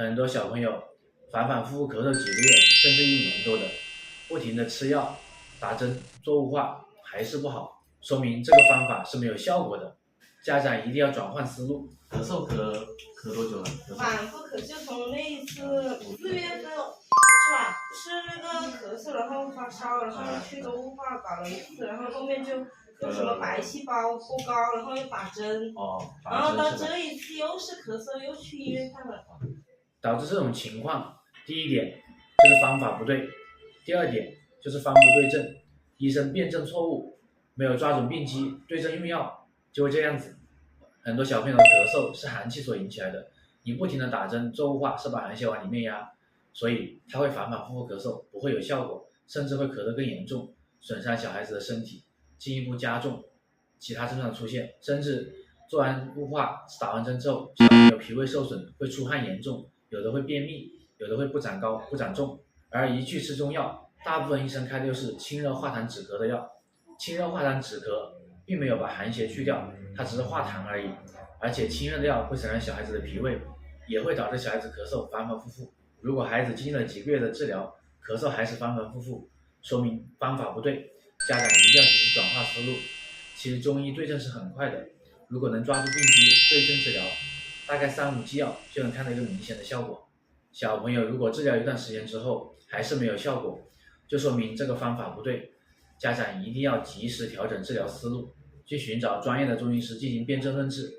很多小朋友反反复复咳嗽几个月甚至1年多的，不停的吃药、打针、做雾化还是不好，说明这个方法是没有效果的。家长一定要转换思路。咳嗽咳多久了？反复咳就从那一次4月份是吧？是那个咳嗽，然后发烧，然后去做雾化搞了一次，然后后面就有什么白细胞过高，然后又打针，然后到这一次又是咳嗽，又去医院看了。导致这种情况，第一点就是方法不对，第二点就是方不对症，医生辨证错误，没有抓准病机，对症用药，就会这样子。很多小朋友的咳嗽是寒气所引起来的，你不停的打针做雾化是把寒邪往里面压，所以他会反反复复咳嗽，不会有效果，甚至会咳得更严重，损伤小孩子的身体，进一步加重其他症状的出现，甚至做完雾化打完针之后，小朋友脾胃受损，会出汗严重，有的会便秘，有的会不长高不长重。而一去吃中药，大部分医生开的就是清热化痰止咳的药，清热化痰止咳并没有把寒邪去掉，它只是化痰而已。而且清热的药会损伤小孩子的脾胃，也会导致小孩子咳嗽反反复复。如果孩子经历了几个月的治疗，咳嗽还是反反复复，说明方法不对，家长一定要及时转化思路。其实中医对症是很快的，如果能抓住病机对症治疗，大概3-5剂药就能看到一个明显的效果。小朋友如果治疗一段时间之后还是没有效果，就说明这个方法不对，家长一定要及时调整治疗思路，去寻找专业的中医师进行辨证论治，